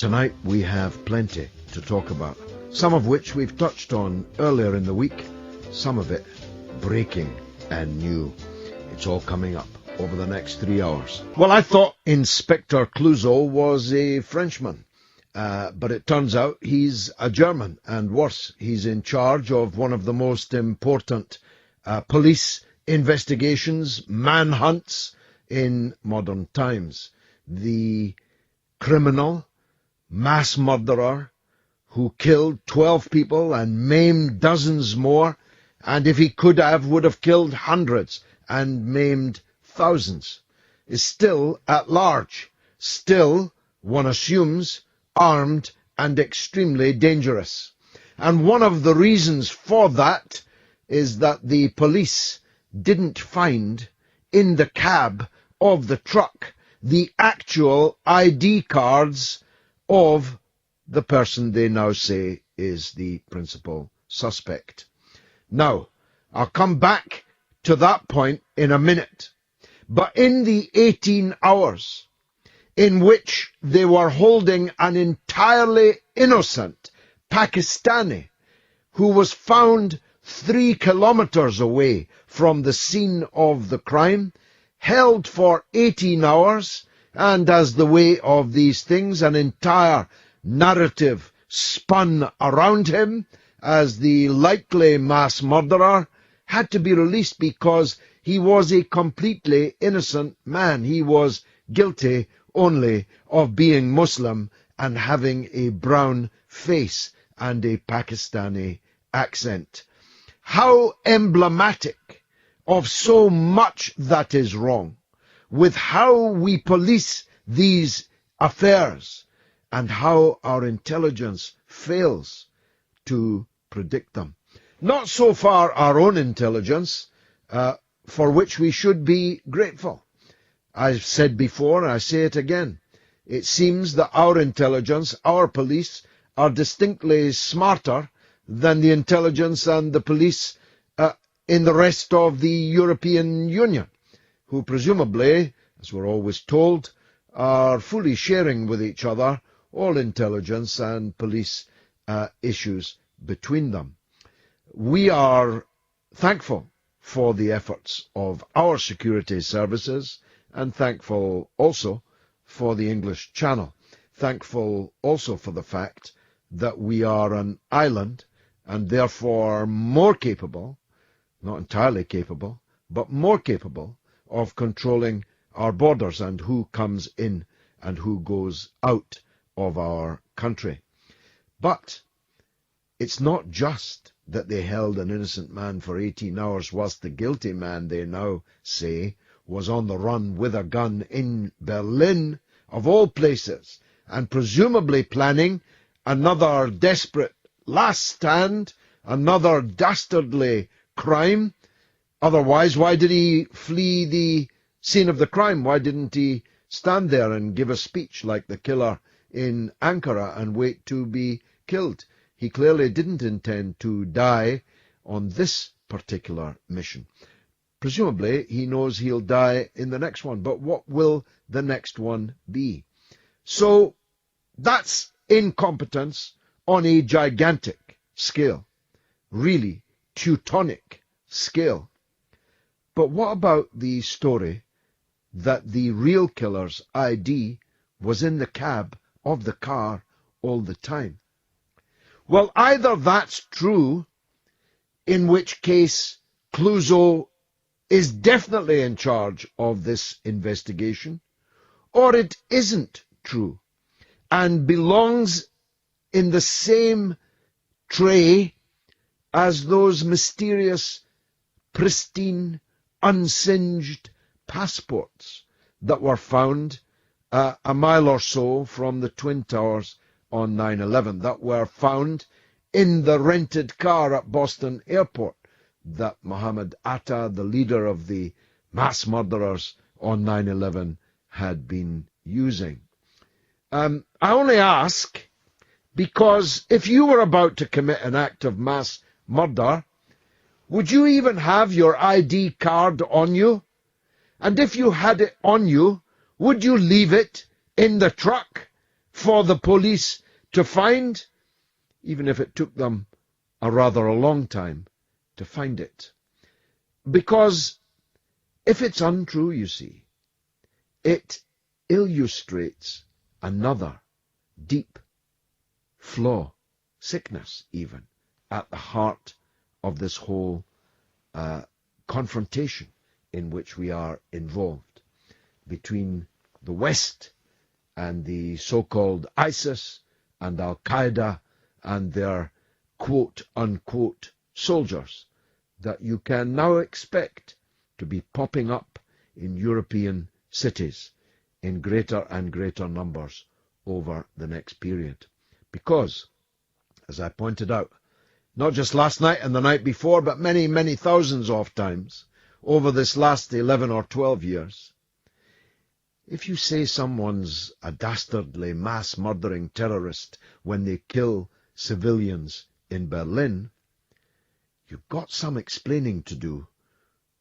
Tonight we have plenty to talk about, some of which we've touched on earlier in the week, some of it breaking and new. It's all coming up over the next 3 hours. Well, I thought Inspector Clouseau was a Frenchman, but it turns out he's a German, and worse, he's in charge of one of the most important police investigations, manhunts in modern times. The criminal mass murderer who killed 12 people and maimed dozens more, and if he could have, would have killed hundreds and maimed thousands, is still at large, still, one assumes, armed and extremely dangerous. And one of the reasons for that is that the police didn't find in the cab of the truck the actual ID cards of the person they now say is the principal suspect. Now, I'll come back to that point in a minute, but in the 18 hours in which they were holding an entirely innocent Pakistani who was found 3 kilometers away from the scene of the crime, held for 18 hours, and as the way of these things, an entire narrative spun around him as the likely mass murderer, had to be released because he was a completely innocent man. He was guilty only of being Muslim and having a brown face and a Pakistani accent. How emblematic of so much that is wrong with how we police these affairs and how our intelligence fails to predict them. Not so far our own intelligence, for which we should be grateful. I've said before, and I say it again, it seems that our intelligence, our police, are distinctly smarter than the intelligence and the police in the rest of the European Union, who presumably, as we're always told, are fully sharing with each other all intelligence and police issues between them. We are thankful for the efforts of our security services and thankful also for the English Channel. Thankful also for the fact that we are an island and therefore more capable, not entirely capable, but more capable of controlling our borders and who comes in and who goes out of our country. But it's not just that they held an innocent man for 18 hours whilst the guilty man, they now say, was on the run with a gun in Berlin, of all places, and presumably planning another desperate last stand, another dastardly crime. Otherwise, why did he flee the scene of the crime? Why didn't he stand there and give a speech like the killer in Ankara and wait to be killed? He clearly didn't intend to die on this particular mission. Presumably, he knows he'll die in the next one, but what will the next one be? So that's incompetence on a gigantic scale, really Teutonic scale. But what about the story that the real killer's ID was in the cab of the car all the time? Well, either that's true, in which case Clouseau is definitely in charge of this investigation, or it isn't true and belongs in the same tray as those mysterious, pristine, unsinged passports that were found a mile or so from the Twin Towers on 9/11, that were found in the rented car at Boston Airport that Mohammed Atta, the leader of the mass murderers on 9/11, had been using. I only ask because if you were about to commit an act of mass murder, would you even have your ID card on you? And if you had it on you, would you leave it in the truck for the police to find, even if it took them a rather long time to find it. Because if it's untrue, you see, it illustrates another deep flaw, sickness even, at the heart of this whole confrontation in which we are involved between the West and the so-called ISIS and Al-Qaeda and their quote-unquote soldiers that you can now expect to be popping up in European cities in greater and greater numbers over the next period. Because, as I pointed out, not just last night and the night before, but many, many thousands of times over this last 11 or 12 years, if you say someone's a dastardly mass-murdering terrorist when they kill civilians in Berlin, you've got some explaining to do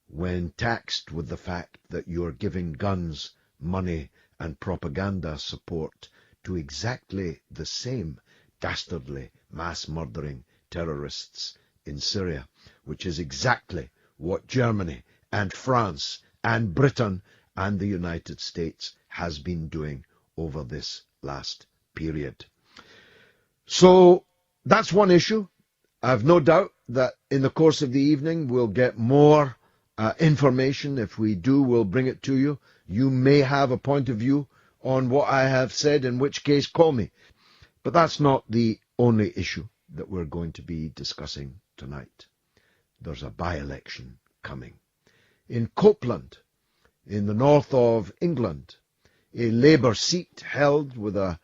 when taxed with the fact that you're giving guns, money and propaganda support to exactly the same dastardly mass-murdering terrorists in Syria, which is exactly what Germany and France and Britain and the United States has been doing over this last period. So that's one issue. I've no doubt that in the course of the evening we'll get more information. If we do, we'll bring it to you. You may have a point of view on what I have said, in which case call me. But that's not the only issue that we're going to be discussing tonight. There's a by-election coming. In Copeland, in the north of England, a Labour seat held with a